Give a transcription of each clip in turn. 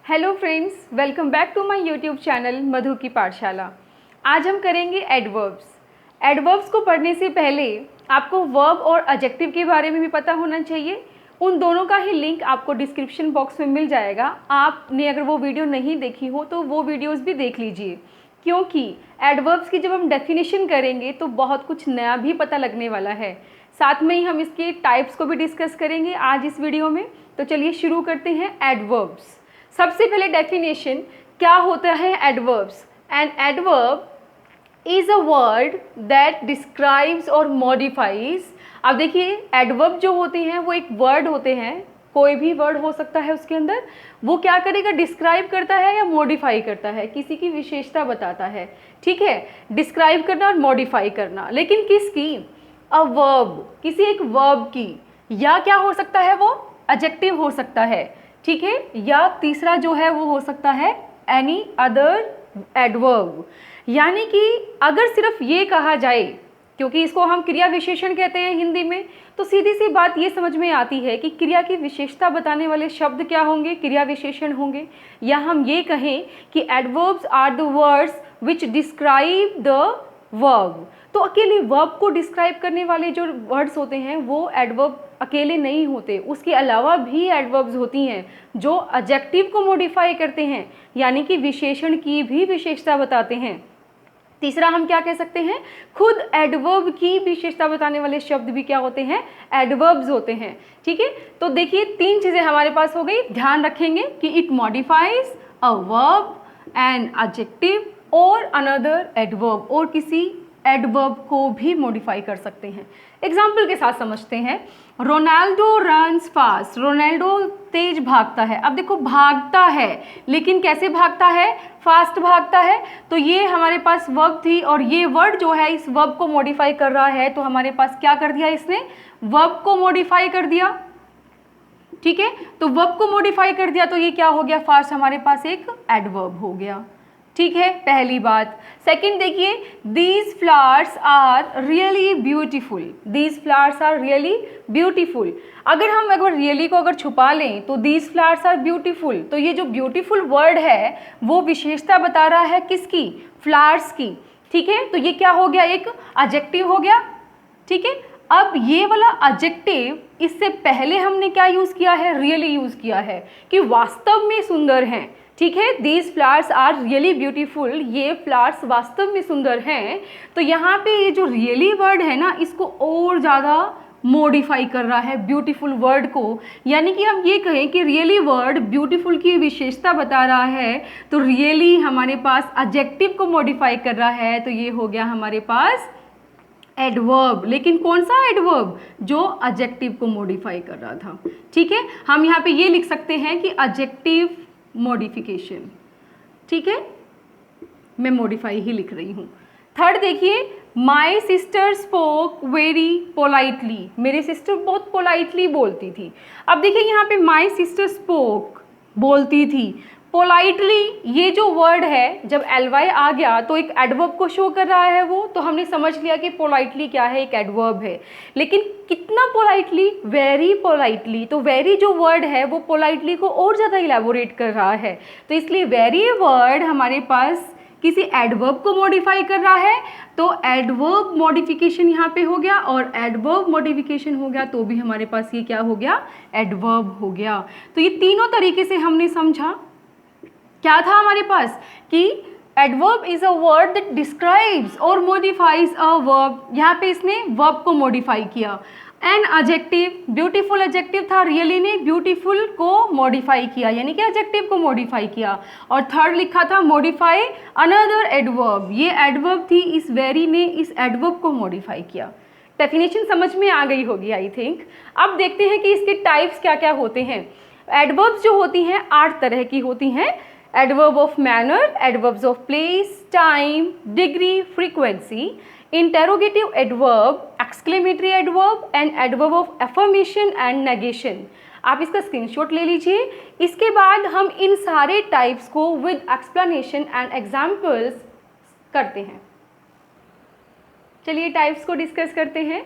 Hello friends, welcome back to my YouTube channel Madhu ki Pathshala. आज हम करेंगे एडवर्ब्स। एडवर्ब्स को पढ़ने से पहले आपको वर्ब और एडजेक्टिव के बारे में भी पता होना चाहिए। उन दोनों का ही लिंक आपको डिस्क्रिप्शन बॉक्स में मिल जाएगा। आपने अगर वो वीडियो नहीं देखी हो तो वो वीडियोस भी देख लीजिए, क्योंकि एडवर्ब्स की जब हम डेफिनेशन करेंगे तो बहुत कुछ नया भी पता लगने वाला है। साथ में ही हम इसके टाइप्स को भी डिस्कस करेंगे आज इस वीडियो में। तो चलिए शुरू करते हैं एडवर्ब्स। सबसे पहले डेफिनेशन क्या होता है adverbs. An adverb is a word that describes और मॉडिफाइज। अब देखिए, एडवर्ब जो होते हैं वो एक वर्ड होते हैं, कोई भी वर्ड हो सकता है उसके अंदर। वो क्या करेगा, डिस्क्राइब करता है या मॉडिफाई करता है, किसी की विशेषता बताता है। ठीक है, डिस्क्राइब करना और मॉडिफाई करना, लेकिन किसकी? अ वर्ब, किसी एक वर्ब की। या क्या हो सकता है, वो एडजेक्टिव हो सकता है। ठीक है, या तीसरा जो है वो हो सकता है एनी अदर एडवर्ब। यानी कि अगर सिर्फ ये कहा जाए, क्योंकि इसको हम क्रिया विशेषण कहते हैं हिंदी में, तो सीधी सी बात ये समझ में आती है कि क्रिया की विशेषता बताने वाले शब्द क्या होंगे, क्रिया विशेषण होंगे। या हम ये कहें कि adverbs are the words which describe the verb. तो अकेले वर्ब को डिस्क्राइब करने वाले जो वर्ड्स होते हैं वो एडवर्ब अकेले नहीं होते, उसके अलावा भी एडवर्ब्स होती हैं जो एडजेक्टिव को मॉडिफाई करते हैं, यानी कि विशेषण की भी विशेषता बताते हैं। तीसरा हम क्या कह सकते हैं, खुद एडवर्ब की विशेषता बताने वाले शब्द भी क्या होते हैं, एडवर्ब्स होते हैं। ठीक है, तो देखिए तीन चीज़ें हमारे पास हो गई। ध्यान रखेंगे कि it modifies a verb, an adjective और अनदर एडवर्ब, और किसी एडवर्ब को भी मॉडिफाई कर सकते हैं। एग्जाम्पल के साथ समझते हैं। रोनाल्डो रन्स फास्ट, रोनाल्डो तेज भागता है। अब देखो, भागता है लेकिन कैसे भागता है, फास्ट भागता है। तो ये हमारे पास वर्ब थी और ये वर्ड जो है इस वर्ब को मॉडिफाई कर रहा है। तो हमारे पास क्या कर दिया इसने, वर्ब को मॉडिफाई कर दिया। ठीक है, तो वर्ब को मॉडिफाई कर दिया तो ये क्या हो गया, फास्ट हमारे पास एक एडवर्ब हो गया। ठीक है, पहली बात। सेकंड देखिए, these flowers are really beautiful, these flowers are really beautiful. अगर रियली को अगर छुपा लें तो दीज फ्लावर्स आर ब्यूटीफुल, तो ये जो ब्यूटीफुल वर्ड है वो विशेषता बता रहा है किसकी, फ्लावर्स की। ठीक है, तो ये क्या हो गया, एक एडजेक्टिव हो गया। ठीक है, अब ये वाला एडजेक्टिव, इससे पहले हमने क्या यूज किया है, रियली यूज किया है कि वास्तव में सुंदर हैं। ठीक है, these flowers are really beautiful, ये फ्लावर्स वास्तव में सुंदर हैं। तो यहाँ पे ये जो रियली वर्ड है ना, इसको और ज़्यादा मॉडिफाई कर रहा है ब्यूटीफुल वर्ड को। यानी कि हम ये कहें कि रियली वर्ड ब्यूटीफुल की विशेषता बता रहा है, तो रियली हमारे पास एडजेक्टिव को मॉडिफाई कर रहा है। तो ये हो गया हमारे पास एडवर्ब, लेकिन कौन सा एडवर्ब, जो एडजेक्टिव को मॉडिफाई कर रहा था। ठीक है, हम यहाँ पे ये लिख सकते हैं कि एडजेक्टिव मॉडिफिकेशन। ठीक है, मैं मॉडिफाई ही लिख रही हूँ। थर्ड देखिए, my sister spoke very politely, मेरी सिस्टर बहुत पोलाइटली बोलती थी। अब देखिए यहाँ पे माई सिस्टर स्पोक बोलती थी, पोलाइटली ये जो वर्ड है जब एलवाई आ गया तो एक एडवर्ब को शो कर रहा है वो, तो हमने समझ लिया कि पोलाइटली क्या है, एक एडवर्ब है। लेकिन कितना पोलाइटली, वेरी पोलाइटली। तो वेरी जो वर्ड है वो पोलाइटली को और ज़्यादा इलेबोरेट कर रहा है, तो इसलिए वेरी वर्ड हमारे पास किसी एडवर्ब को मॉडिफाई कर रहा है। तो एडवर्ब मॉडिफिकेशन यहाँ पे हो गया और एडवर्ब मॉडिफिकेशन हो गया, तो भी हमारे पास ये क्या हो गया, एडवर्ब हो गया। तो ये तीनों तरीके से हमने समझा। क्या था हमारे पास कि adverb is a word that describes और मॉडिफाइज अ वर्ब, यहाँ पे इसने वर्ब को मॉडिफाई किया। एन एडजेक्टिव, ब्यूटीफुल एडजेक्टिव था, रियली ने ब्यूटीफुल को मॉडिफाई किया, यानी कि एडजेक्टिव को मॉडिफाई किया। और थर्ड लिखा था मॉडिफाई अनदर एडवर्ब, ये एडवर्ब थी, इस वेरी ने इस एडवर्ब को मॉडिफाई किया। डेफिनेशन समझ में आ गई होगी आई थिंक। अब देखते हैं कि इसके टाइप्स क्या क्या होते हैं। एडवर्ब्स जो होती हैं 8 तरह की होती हैं। Adverb of manner, adverbs of place, time, degree, frequency, interrogative adverb, exclamatory adverb and adverb of affirmation and negation. आप इसका स्क्रीनशॉट ले लीजिए। इसके बाद हम इन सारे टाइप्स को विद एक्सप्लेनेशन एंड एग्जाम्पल्स करते हैं। चलिए टाइप्स को डिस्कस करते हैं।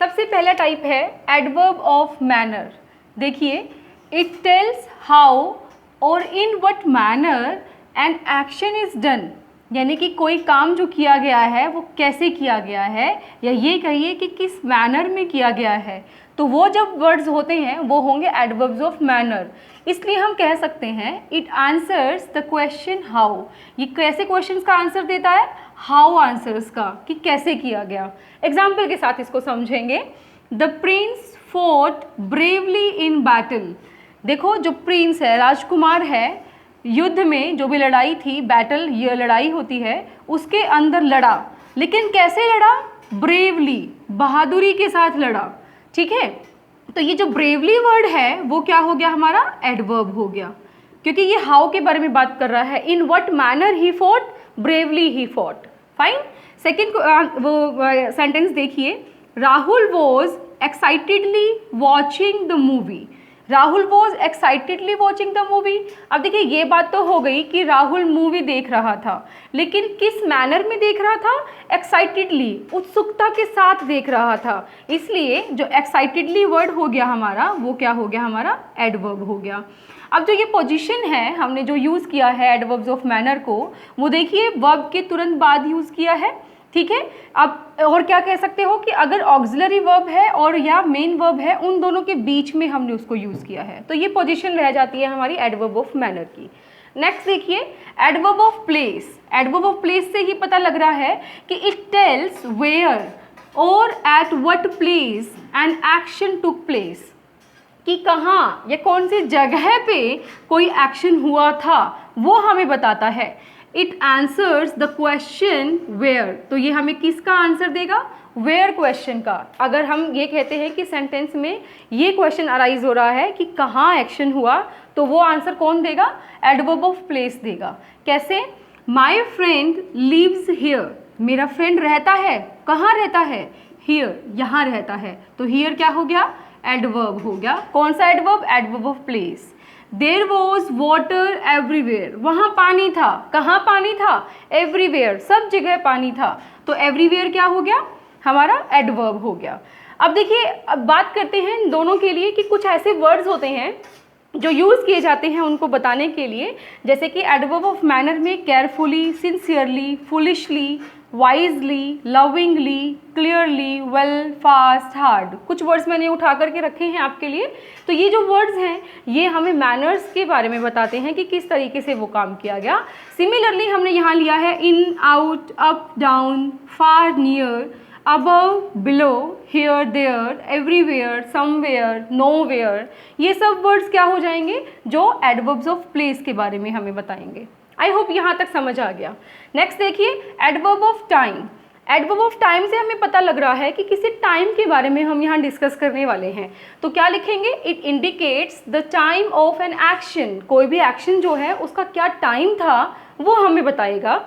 सबसे पहला टाइप है एडवर्ब ऑफ मैनर। देखिए, इट टेल्स हाउ और in what manner an action is done, यानी कि कोई काम जो किया गया है वो कैसे किया गया है, या ये कहिए कि किस मैनर में किया गया है, तो वो जब वर्ड्स होते हैं वो होंगे एडवर्ब्स ऑफ मैनर। इसलिए हम कह सकते हैं it answers the question how, ये कैसे क्वेश्चंस का आंसर देता है, हाउ आंसर्स का, कि कैसे किया गया। एग्जाम्पल के साथ इसको समझेंगे। The Prince fort bravely in battle, देखो जो प्रिंस है, राजकुमार है, युद्ध में जो भी लड़ाई थी, बैटल ये लड़ाई होती है, उसके अंदर लड़ा, लेकिन कैसे लड़ा, ब्रेवली, बहादुरी के साथ लड़ा। ठीक है, तो ये जो ब्रेवली वर्ड है वो क्या हो गया, हमारा एडवर्ब हो गया, क्योंकि ये हाउ के बारे में बात कर रहा है। In what manner he fought, bravely he fought. Fine. Second वो सेंटेंस देखिए, Rahul was excitedly watching the movie, Rahul was excitedly watching the movie. अब देखिए ये बात तो हो गई कि राहुल मूवी देख रहा था, लेकिन किस मैनर में देख रहा था, एक्साइटेडली, उत्सुकता के साथ देख रहा था, इसलिए जो एक्साइटेडली वर्ड हो गया हमारा वो क्या हो गया, हमारा एडवर्ब हो गया। अब जो ये पोजीशन है हमने जो यूज़ किया है एडवर्ब्स ऑफ मैनर को, वो देखिए वर्ब के तुरंत बाद यूज़ किया है। ठीक है, अब और क्या कह सकते हो कि अगर ऑक्सिलरी वर्ब है और या मेन वर्ब है, उन दोनों के बीच में हमने उसको यूज़ किया है, तो ये पोजीशन रह जाती है हमारी एडवर्ब ऑफ मैनर की। नेक्स्ट देखिए adverb of place. Adverb of place से ही पता लग रहा है कि इट टेल्स वेयर और at what place an action took place, कि कहाँ या कौन सी जगह पे कोई एक्शन हुआ था वो हमें बताता है। It answers the question where, तो ये हमें किसका आंसर देगा, वेयर क्वेश्चन का। अगर हम ये कहते हैं कि सेंटेंस में ये क्वेश्चन अराइज हो रहा है कि कहाँ एक्शन हुआ, तो वो आंसर कौन देगा, एडवर्ब ऑफ प्लेस देगा। कैसे, माई फ्रेंड लिव्स हियर, मेरा फ्रेंड रहता है, कहाँ रहता है, हियर, यहाँ रहता है, तो हियर क्या हो गया, एडवर्ब हो गया। कौन सा adverb, adverb of place. There was water everywhere, वहाँ पानी था, कहाँ पानी था, एवरीवेयर, सब जगह पानी था, तो एवरीवेयर क्या हो गया, हमारा एडवर्ब हो गया। अब देखिए, अब बात करते हैं इन दोनों के लिए कि कुछ ऐसे वर्ड्स होते हैं जो यूज़ किए जाते हैं उनको बताने के लिए, जैसे कि एडवर्ब ऑफ मैनर में carefully, sincerely, foolishly, wisely, lovingly, clearly, well, fast, hard, कुछ वर्ड्स मैंने उठा करके रखे हैं आपके लिए। तो ये जो वर्ड्स हैं ये हमें मैनर्स के बारे में बताते हैं कि किस तरीके से वो काम किया गया। सिमिलरली हमने यहाँ लिया है in, out, up, down, far, near, above, below, here, there, everywhere, somewhere, nowhere, ये सब वर्ड्स क्या हो जाएंगे, जो एडवर्ब्स ऑफ प्लेस के बारे में हमें बताएंगे। आई होप यहाँ तक समझ आ गया। नेक्स्ट देखिए adverb of time. Adverb of time से हमें पता लग रहा है कि किसी टाइम के बारे में हम यहाँ डिस्कस करने वाले हैं, तो क्या लिखेंगे, it indicates the time of an action, कोई भी एक्शन जो है उसका क्या टाइम था वो हमें बताएगा।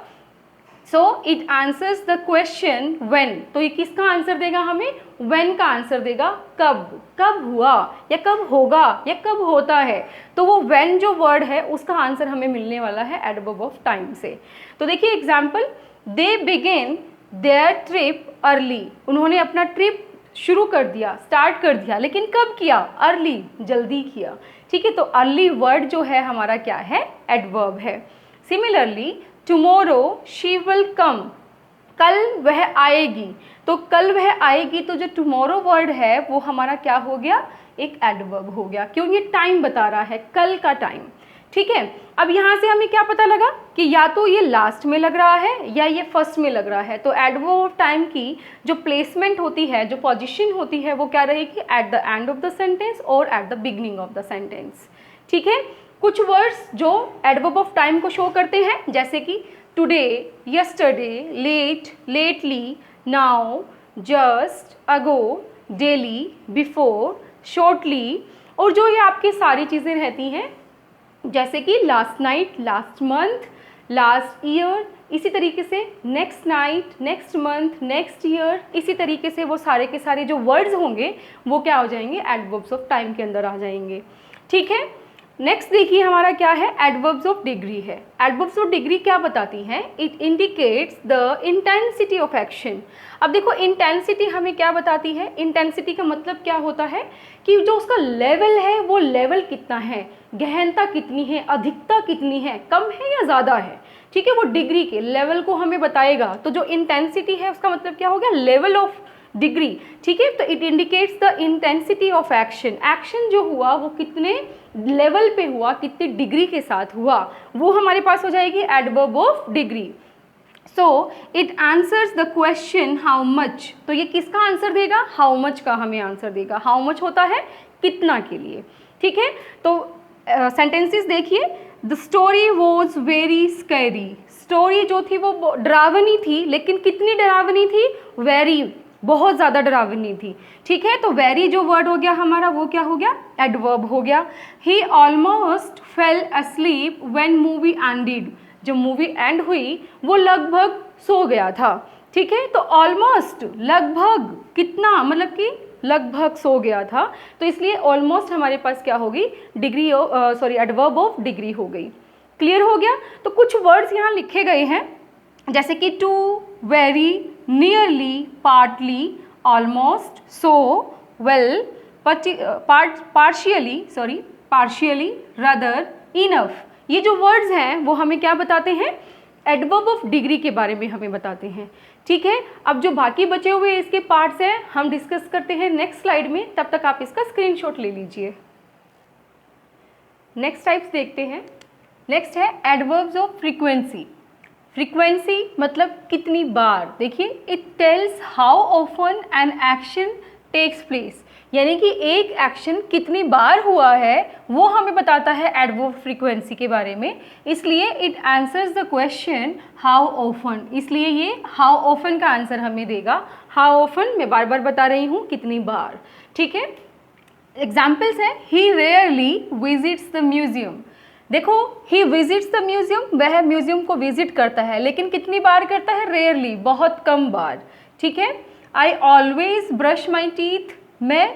So it answers the question when, तो ये किसका आंसर देगा, हमें व्हेन का आंसर देगा, कब, कब हुआ या कब होगा या कब होता है, तो वो व्हेन जो वर्ड है उसका आंसर हमें मिलने वाला है एडवर्ब ऑफ टाइम से। तो देखिए example, they begin their trip early, उन्होंने अपना ट्रिप शुरू कर दिया, स्टार्ट कर दिया, लेकिन कब किया, अर्ली, जल्दी किया। ठीक है, तो अर्ली वर्ड जो है हमारा क्या है, एडवर्ब है। Similarly tomorrow she will come, कल वह आएगी, तो कल वह आएगी, तो जो टुमारो वर्ड है वो हमारा क्या हो गया, एक एडवर्ब हो गया, क्यों, ये टाइम बता रहा है, कल का टाइम। ठीक है, अब यहाँ से हमें क्या पता लगा कि या तो ये लास्ट में लग रहा है या ये फर्स्ट में लग रहा है, तो एडवर्ब ऑफ टाइम की जो प्लेसमेंट होती है, जो पोजीशन होती है, वो क्या रहेगी, at the end of the sentence और at the beginning of the sentence. ठीक है, कुछ वर्ड्स जो एडवर्ब ऑफ टाइम को शो करते हैं, जैसे कि today, yesterday, late, lately, now, just, ago, daily, before, shortly, और जो ये आपकी सारी चीज़ें रहती हैं जैसे कि last night, last month, last year, इसी तरीके से next night, next month, next year, इसी तरीके से वो सारे के सारे जो वर्ड्स होंगे वो क्या हो जाएंगे, एडवर्ब्स ऑफ टाइम के अंदर आ जाएंगे। ठीक है, नेक्स्ट देखिए हमारा क्या है, एडवर्ब्स ऑफ डिग्री है। एडवर्ब्स ऑफ डिग्री क्या बताती हैं, it indicates the intensity of action. अब देखो इंटेंसिटी हमें क्या बताती है, इंटेंसिटी का मतलब क्या होता है कि जो उसका लेवल है वो लेवल कितना है, गहनता कितनी है, अधिकता कितनी है, कम है या ज़्यादा है, ठीक है, वो डिग्री के लेवल को हमें बताएगा। तो जो इंटेंसिटी है उसका मतलब क्या हो गया, लेवल ऑफ डिग्री, ठीक है। तो it indicates the intensity of action, action जो हुआ वो कितने लेवल पे हुआ, कितनी डिग्री के साथ हुआ, वो हमारे पास हो जाएगी adverb of degree. So it answers the question how much, तो ये किसका आंसर देगा, हाउ मच का हमें आंसर देगा। हाउ मच होता है कितना के लिए, ठीक है। तो सेंटेंसेस देखिए, the story was very scary, story जो थी वो डरावनी थी, लेकिन कितनी डरावनी थी, वेरी, बहुत ज़्यादा डरावनी थी, ठीक है। तो वेरी जो वर्ड हो गया हमारा वो क्या हो गया, एडवर्ब हो गया। He almost fell asleep when movie ended, जब मूवी एंड हुई वो लगभग सो गया था, ठीक है। तो ऑलमोस्ट लगभग, कितना मतलब कि लगभग सो गया था, तो इसलिए ऑलमोस्ट हमारे पास क्या होगी, degree sorry adverb of degree हो गई। क्लियर हो गया। तो कुछ वर्ड्स यहाँ लिखे गए हैं जैसे कि too, very, nearly, partly, almost, so, well, partially, rather, enough. ये जो वर्ड्स हैं वो हमें क्या बताते हैं, एडवर्ब ऑफ डिग्री के बारे में हमें बताते हैं, ठीक है। अब जो बाकी बचे हुए इसके पार्ट्स हैं हम डिस्कस करते हैं नेक्स्ट स्लाइड में, तब तक आप इसका स्क्रीनशॉट ले लीजिए। नेक्स्ट टाइप्स देखते हैं। नेक्स्ट है एडवर्ब्स ऑफ फ्रीक्वेंसी। फ्रीक्वेंसी मतलब कितनी बार, देखिए it tells how often an action takes place, यानी कि एक एक्शन कितनी बार हुआ है वो हमें बताता है एडवर्ब फ्रीक्वेंसी के बारे में। इसलिए it answers the question how often, इसलिए ये हाउ ऑफन का आंसर हमें देगा। हाउ ऑफन मैं बार बार बता रही हूँ, कितनी बार, ठीक है। एग्जाम्पल्स हैं, ही रेयरली विजिट्स द म्यूजियम, देखो ही विजिट्स द म्यूजियम, वह म्यूजियम को विजिट करता है, लेकिन कितनी बार करता है, रेयरली, बहुत कम बार, ठीक है। I always brush my teeth, मैं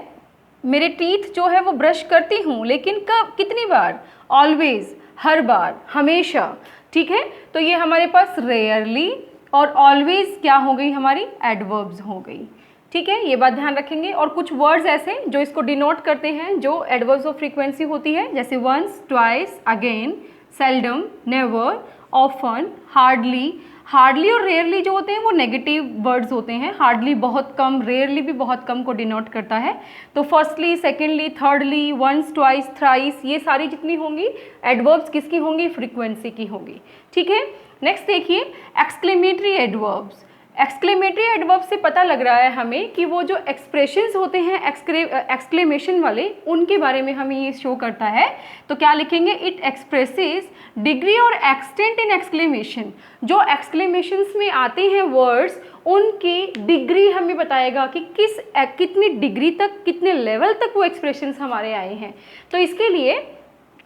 मेरे टीथ जो है वो ब्रश करती हूँ, लेकिन कब, कितनी बार, ऑलवेज, हर बार, हमेशा, ठीक है। तो ये हमारे पास रेयरली और ऑलवेज क्या हो गई, हमारी एडवर्ब्स हो गई, ठीक है। ये बात ध्यान रखेंगे। और कुछ वर्ड्स ऐसे जो इसको डिनोट करते हैं, जो एडवर्ब्स ऑफ फ्रीक्वेंसी होती है, जैसे once, twice, again, seldom, never, often, hardly. Hardly और रेयरली जो होते हैं वो नेगेटिव वर्ड्स होते हैं, हार्डली बहुत कम, रेयरली भी बहुत कम को डिनोट करता है। तो firstly, secondly, thirdly, once, twice, thrice, ये सारी जितनी होंगी एडवर्ब्स किसकी होंगी, फ्रीक्वेंसी की होंगी, ठीक है। नेक्स्ट देखिए एक्सक्लेमेटरी एडवर्ब्स। एक्सक्लेमेटरी एडवर्ब से पता लग रहा है हमें कि वो जो एक्सप्रेशंस होते हैं एक्सक्लेमेशन वाले, उनके बारे में हमें ये शो करता है। तो क्या लिखेंगे, इट एक्सप्रेसेस डिग्री और एक्सटेंट इन एक्सक्लेमेशन, जो एक्सक्लेमेशंस में आते हैं वर्ड्स उनकी डिग्री हमें बताएगा कि कितनी डिग्री तक, कितने लेवल तक वो एक्सप्रेशंस हमारे आए हैं। तो इसके लिए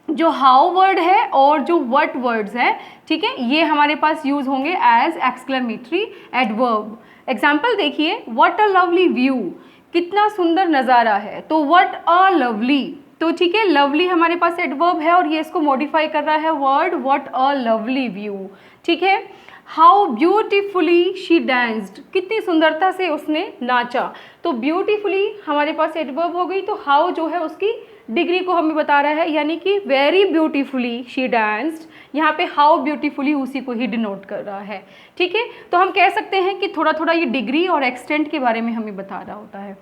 जो हाउ वर्ड है और जो व्हाट वर्ड्स है, ठीक है, ये हमारे पास यूज होंगे एज एक्सक्लेमेटरी एडवर्ब। एग्जाम्पल देखिए, व्हाट अ लवली व्यू, कितना सुंदर नज़ारा है, तो व्हाट अ लवली, तो ठीक है, लवली हमारे पास एडवर्ब है और ये इसको मॉडिफाई कर रहा है word what a lovely view, ठीक है। हाउ ब्यूटिफुली शी डांस्ड, कितनी सुंदरता से उसने नाचा, तो ब्यूटिफुली हमारे पास एडवर्ब हो गई। तो हाउ जो है उसकी डिग्री को हमें बता रहा है, यानी कि वेरी ब्यूटीफुली शी डांस्ड, यहाँ पे हाउ ब्यूटीफुली उसी को ही डिनोट कर रहा है, ठीक है। तो हम कह सकते हैं कि थोड़ा थोड़ा ये डिग्री और एक्सटेंट के बारे में हमें बता रहा होता है।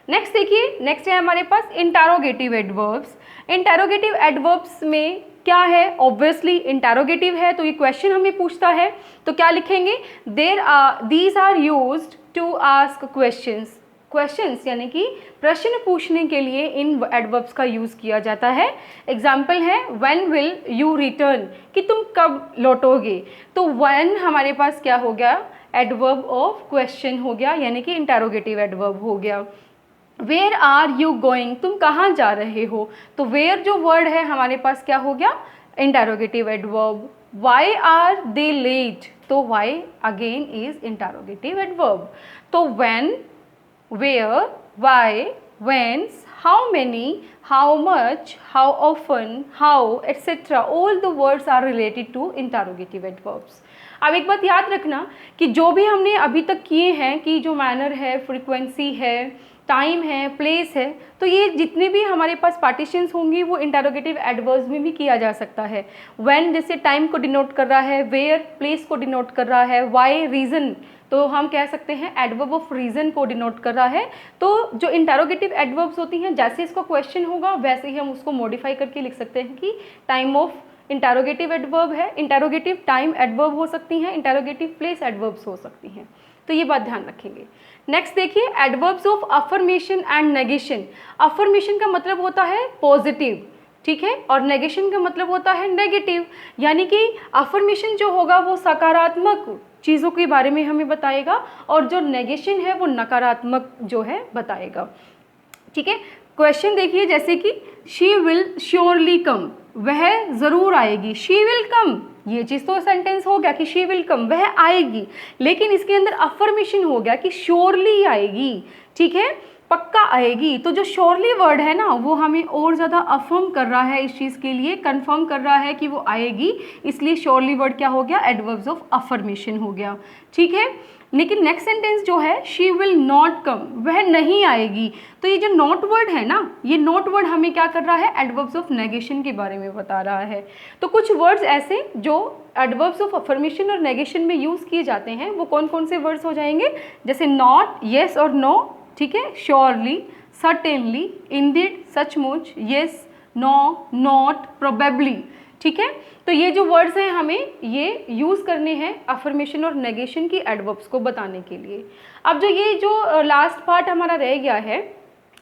नेक्स्ट देखिए, नेक्स्ट है हमारे पास इंटरोगेटिव एडवर्ब्स। इंटरोगेटिव एडवर्ब्स में क्या है, ऑब्वियसली इंटरोगेटिव है, तो ये क्वेश्चन हमें पूछता है। तो क्या लिखेंगे, these are used to ask questions, questions यानी कि प्रश्न पूछने के लिए इन एडवर्ब्स का यूज़ किया जाता है। एग्जाम्पल है व्हेन विल यू रिटर्न, कि तुम कब लौटोगे, तो व्हेन हमारे पास क्या हो गया, एडवर्ब ऑफ क्वेश्चन हो गया, यानी कि इंटरोगेटिव एडवर्ब हो गया। वेयर आर यू गोइंग, तुम कहाँ जा रहे हो, तो वेयर जो वर्ड है हमारे पास क्या हो गया, interrogative adverb. Why are they late, तो why again is interrogative adverb. तो when, where, why, whence, how many, how much, how often, how etcetera, all the words are related to interrogative adverbs. अब एक बात याद रखना कि जो भी हमने अभी तक किए हैं कि जो मैनर है, फ्रीक्वेंसी है, टाइम है, प्लेस है, तो ये जितने भी हमारे पास पार्टीशंस होंगी वो इंटरोगेटिव एडवर्ब्स में भी किया जा सकता है। व्हेन जैसे टाइम को डिनोट कर रहा है, वेयर प्लेस को डिनोट कर रहा है, व्हाई रीज़न तो हम कह सकते हैं एडवर्ब ऑफ रीज़न को डिनोट कर रहा है। तो जो इंटरोगेटिव एडवर्ब्स होती हैं, जैसे इसका क्वेश्चन होगा वैसे ही हम उसको मॉडिफाई करके लिख सकते हैं कि टाइम ऑफ इंटरोगेटिव एडवर्ब है, इंटरोगेटिव टाइम एडवर्ब हो सकती हैं, इंटरोगेटिव प्लेस एडवर्ब्स हो सकती हैं। तो ये बात ध्यान रखेंगे। नेक्स्ट देखिए adverbs of affirmation and negation. Affirmation का मतलब होता है पॉजिटिव, ठीक है, और नेगेशन का मतलब होता है नेगेटिव। यानी कि अफर्मेशन जो होगा वो सकारात्मक चीज़ों के बारे में हमें बताएगा और जो नेगेशन है वो नकारात्मक जो है बताएगा, ठीक है। क्वेश्चन देखिए जैसे कि शी विल श्योरली कम, वह ज़रूर आएगी। शी विल कम, ये चीज़ तो सेंटेंस हो गया कि शी विल कम, वह आएगी, लेकिन इसके अंदर अफर्मेशन हो गया कि श्योरली आएगी, ठीक है, पक्का आएगी। तो जो श्योरली वर्ड है ना वो हमें और ज़्यादा अफर्म कर रहा है, इस चीज़ के लिए कंफर्म कर रहा है कि वो आएगी, इसलिए श्योरली वर्ड क्या हो गया, एडवर्ब्स ऑफ अफर्मेशन हो गया, ठीक है। लेकिन नेक्स्ट सेंटेंस जो है शी विल नॉट कम, वह नहीं आएगी, तो ये जो नॉट वर्ड है ना, ये नॉट वर्ड हमें क्या कर रहा है, एडवर्ब्स ऑफ नेगेशन के बारे में बता रहा है। तो कुछ वर्ड्स ऐसे जो एडवर्ब्स ऑफ अफर्मेशन और नेगेशन में यूज़ किए जाते हैं वो कौन कौन से वर्ड्स हो जाएंगे, जैसे नॉट, येस और नो, ठीक है, श्योरली, सर्टेनली, इंडीड, सचमुच, येस, नो, नॉट, प्रोबेबली, ठीक है। तो ये जो वर्ड्स हैं हमें ये यूज़ करने हैं अफर्मेशन और नेगेशन की एडवर्ब्स को बताने के लिए। अब जो ये जो लास्ट पार्ट हमारा रह गया है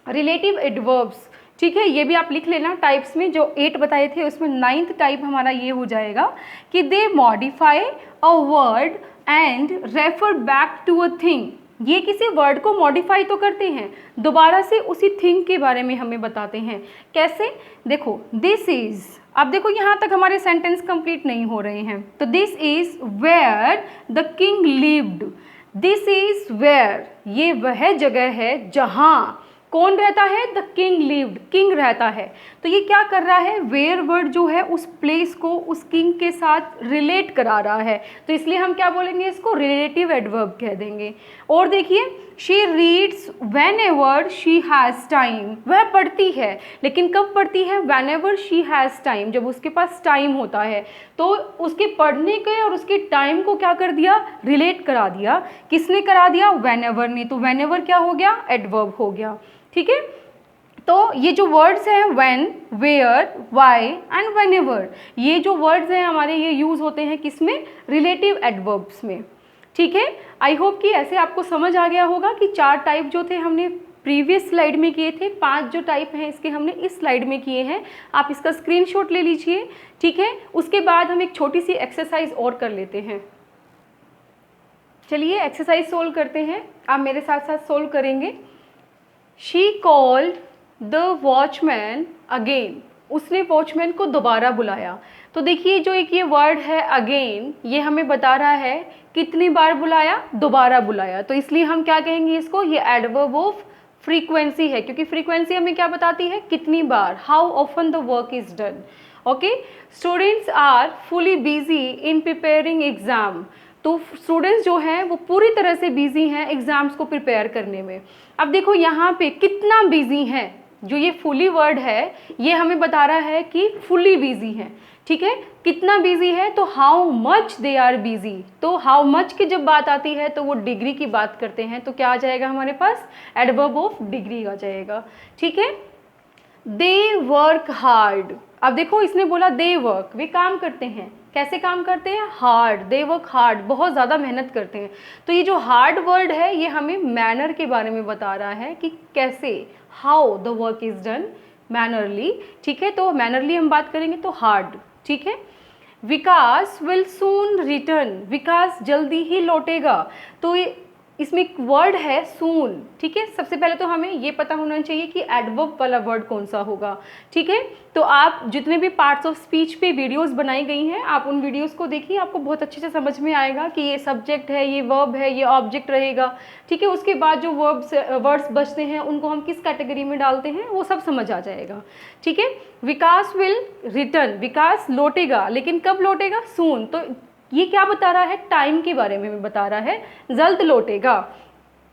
रिलेटिव एडवर्ब्स, ठीक है, ये भी आप लिख लेना टाइप्स में, जो 8 बताए थे उसमें 9th टाइप हमारा ये हो जाएगा कि they modify a word and refer back to a thing. ये किसी वर्ड को मॉडिफाई तो करते हैं, दोबारा से उसी थिंग के बारे में हमें बताते हैं। कैसे, देखो दिस इज़, अब देखो यहाँ तक हमारे सेंटेंस कंप्लीट नहीं हो रहे हैं, तो this is where the king lived, this is where, ये वह जगह है जहाँ कौन रहता है, द किंग लिव्ड, किंग रहता है। तो ये क्या कर रहा है, वेयर वर्ड जो है उस प्लेस को उस किंग के साथ रिलेट करा रहा है, तो इसलिए हम क्या बोलेंगे, इसको रिलेटिव एडवर्ब कह देंगे। और देखिए she reads when ever she has time, वह पढ़ती है, लेकिन कब पढ़ती है, when ever she has time, जब उसके पास टाइम होता है। तो उसके पढ़ने के और उसके टाइम को क्या कर दिया, रिलेट करा दिया। किसने करा दिया, वेन एवर ने, तो वेन एवर क्या हो गया, एडवर्ब हो गया, ठीक है। तो ये जो वर्ड्स हैं when, where, why and whenever, ये जो वर्ड्स हैं हमारे ये यूज़ होते हैं किसमें, रिलेटिव एडवर्ब्स में, ठीक है। आई होप कि ऐसे आपको समझ आ गया होगा कि 4 टाइप जो थे हमने प्रीवियस स्लाइड में किए थे, 5 जो टाइप हैं इसके हमने इस स्लाइड में किए हैं। आप इसका स्क्रीनशॉट ले लीजिए, ठीक है। उसके बाद हम एक छोटी सी एक्सरसाइज और कर लेते हैं। चलिए एक्सरसाइज सोल्व करते हैं, आप मेरे साथ साथ सोल्व करेंगे। She called the watchman again, उसने वॉचमैन को दोबारा बुलाया। तो देखिए जो एक ये वर्ड है अगेन, ये हमें बता रहा है कितनी बार बुलाया, दोबारा बुलाया, तो इसलिए हम क्या कहेंगे इसको, ये एडवर्ब ऑफ फ्रीक्वेंसी है, क्योंकि फ्रीक्वेंसी हमें क्या बताती है, कितनी बार, how often the work is done. Okay, students are fully busy in preparing exam, तो स्टूडेंट्स जो हैं वो पूरी तरह से बिजी हैं एग्ज़ाम्स को प्रिपेयर करने में। अब देखो यहाँ पे कितना बिजी हैं, जो ये फुली वर्ड है ये हमें बता रहा है कि फुली बिजी हैं, ठीक है। कितना बिजी है, तो how much they are busy, तो हाउ मच की जब बात आती है तो वो डिग्री की बात करते हैं, तो क्या आ जाएगा हमारे पास, एडवर्ब ऑफ डिग्री आ जाएगा, ठीक है। दे वर्क हार्ड, अब देखो इसने बोला दे वर्क, वे काम करते हैं, कैसे काम करते हैं, हार्ड, दे वर्क हार्ड, बहुत ज़्यादा मेहनत करते हैं। तो ये जो हार्ड वर्ड है ये हमें मैनर के बारे में बता रहा है कि कैसे, how the work is done mannerly, ठीक है। तो मैनरली हम बात करेंगे तो हार्ड, ठीक है। विकास विल सून रिटर्न, विकास जल्दी ही लौटेगा, तो इसमें एक वर्ड है सून, ठीक है। सबसे पहले तो हमें ये पता होना चाहिए कि एडवर्ब वाला वर्ड कौन सा होगा, ठीक है। तो आप जितने भी पार्ट्स ऑफ स्पीच पे वीडियोस बनाई गई हैं, आप उन वीडियोस को देखिए, आपको बहुत अच्छे से समझ में आएगा कि ये सब्जेक्ट है, ये वर्ब है, ये ऑब्जेक्ट रहेगा, ठीक है। उसके बाद जो वर्ड्स बचते हैं उनको हम किस कैटेगरी में डालते हैं वो सब समझ आ जाएगा, ठीक है। विकास विल रिटर्न, विकास लौटेगा, लेकिन कब लौटेगा? सून। तो ये क्या बता रहा है? टाइम के बारे में बता रहा है, जल्द लौटेगा।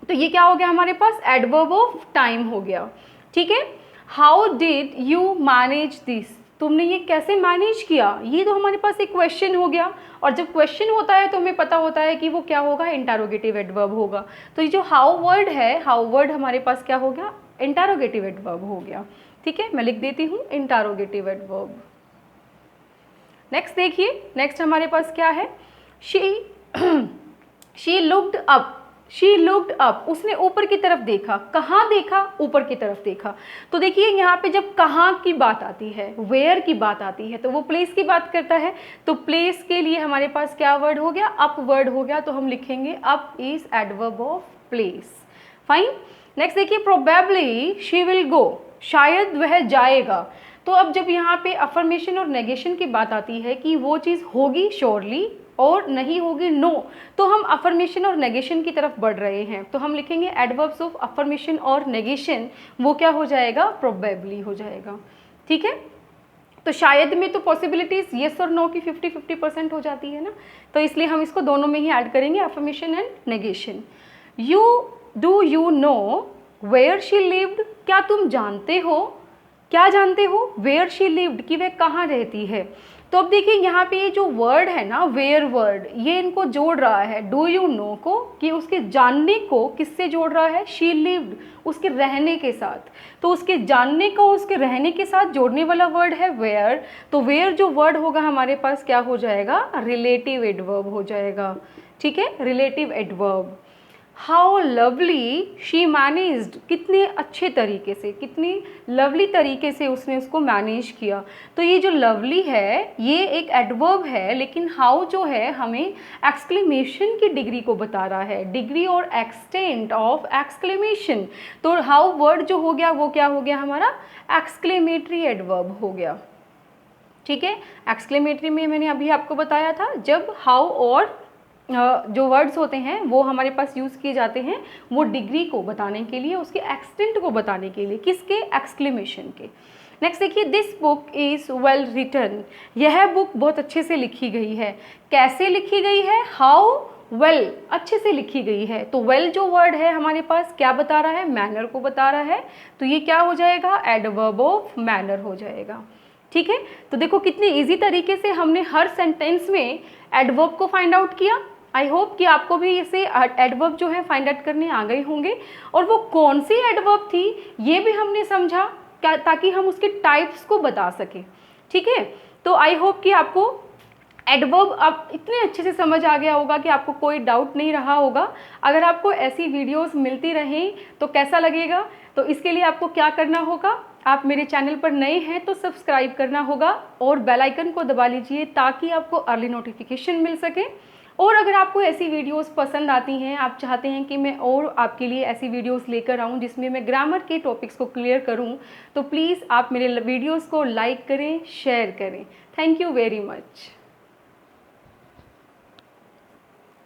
तो ये क्या हो गया हमारे पास? एडवर्ब ऑफ टाइम हो गया, ठीक है। How did you manage this, तुमने ये कैसे मैनेज किया? ये तो हमारे पास एक क्वेश्चन हो गया, और जब क्वेश्चन होता है तो हमें पता होता है कि वो क्या होगा? इंटरोगेटिव एडवर्ब होगा। तो ये जो हाउ वर्ड है, हाउ वर्ड हमारे पास क्या हो गया? इंटरोगेटिव एडवर्ब हो गया, ठीक है। मैं लिख देती हूँ इंटरोगेटिव एडवर्ब। नेक्स्ट देखिए, नेक्स्ट हमारे पास क्या है? She looked up, she looked up, उसने ऊपर की तरफ देखा। कहाँ देखा? ऊपर की तरफ देखा। तो देखिए यहाँ पे जब कहाँ की बात आती है, वेयर की बात आती है, तो वो प्लेस की बात करता है। तो प्लेस के लिए हमारे पास क्या वर्ड हो गया? अप वर्ड हो गया। तो हम लिखेंगे up is adverb of place. Fine. Next देखिए, प्रोबेबली शी विल गो, शायद वह जाएगा। तो अब जब यहाँ पे अफर्मेशन और नेगेशन की बात आती है कि वो चीज़ होगी श्योरली और नहीं होगी नो, तो हम अफर्मेशन और नेगेशन की तरफ बढ़ रहे हैं। तो हम लिखेंगे एडवर्ब्स ऑफ अफर्मेशन और नेगेशन, वो क्या हो जाएगा? प्रोबेबली हो जाएगा, ठीक है। तो शायद में तो पॉसिबिलिटीज येस और नो की 50-50% हो जाती है ना, तो इसलिए हम इसको दोनों में ही ऐड करेंगे, affirmation and negation. Do you know where she lived, क्या तुम जानते हो? क्या जानते हो? वेयर शी लिव्ड, कि वह कहाँ रहती है। तो अब देखिए यहाँ पे ये जो वर्ड है ना, वेयर वर्ड, ये इनको जोड़ रहा है डू यू नो को, कि उसके जानने को किससे जोड़ रहा है? शी लिव्ड, उसके रहने के साथ। तो उसके जानने को उसके रहने के साथ जोड़ने वाला वर्ड है वेयर। तो वेयर जो वर्ड होगा हमारे पास क्या हो जाएगा? रिलेटिव एडवर्ब हो जाएगा, ठीक है, relative adverb. How lovely she managed, कितने अच्छे तरीके से, कितनी लवली तरीके से उसने उसको मैनेज किया। तो ये जो लवली है ये एक एडवर्ब है, लेकिन हाउ जो है हमें एक्सक्लेमेशन की डिग्री को बता रहा है, डिग्री और एक्सटेंट ऑफ एक्सक्लेमेशन। तो हाउ वर्ड जो हो गया वो क्या हो गया हमारा? एक्सक्लेमेटरी एडवर्ब हो गया, ठीक है। एक्सक्लेमेटरी में मैंने अभी आपको बताया था, जब हाउ और जो वर्ड्स होते हैं वो हमारे पास यूज़ किए जाते हैं वो डिग्री को बताने के लिए, उसके एक्सटेंट को बताने के लिए, किसके? एक्सक्लेमेशन के। नेक्स्ट देखिए, this book is well written, यह बुक बहुत अच्छे से लिखी गई है। कैसे लिखी गई है? हाउ वेल, अच्छे से लिखी गई है। तो वेल जो वर्ड है हमारे पास क्या बता रहा है? मैनर को बता रहा है। तो ये क्या हो जाएगा? एडवर्ब ऑफ मैनर हो जाएगा, ठीक है। तो देखो कितनी इजी तरीके से हमने हर सेंटेंस में एडवर्ब को फाइंड आउट किया। आई होप कि आपको भी इसे एडवर्ब जो है फाइंड आउट करने आ गए होंगे, और वो कौन सी एडवर्ब थी ये भी हमने समझा, क्या, ताकि हम उसके टाइप्स को बता सकें, ठीक है। तो आई होप कि आपको एडवर्ब अब इतने अच्छे से समझ आ गया होगा कि आपको कोई डाउट नहीं रहा होगा। अगर आपको ऐसी वीडियोस मिलती रहें तो कैसा लगेगा? तो इसके लिए आपको क्या करना होगा? आप मेरे चैनल पर नए हैं तो सब्सक्राइब करना होगा और बेल आइकन को दबा लीजिए ताकि आपको अर्ली नोटिफिकेशन मिल सके। और अगर आपको ऐसी वीडियोस पसंद आती हैं, आप चाहते हैं कि मैं और आपके लिए ऐसी वीडियोस लेकर आऊं जिसमें मैं ग्रामर के टॉपिक्स को क्लियर करूं, तो प्लीज़ आप मेरे वीडियोस को लाइक करें, शेयर करें। Thank you very much.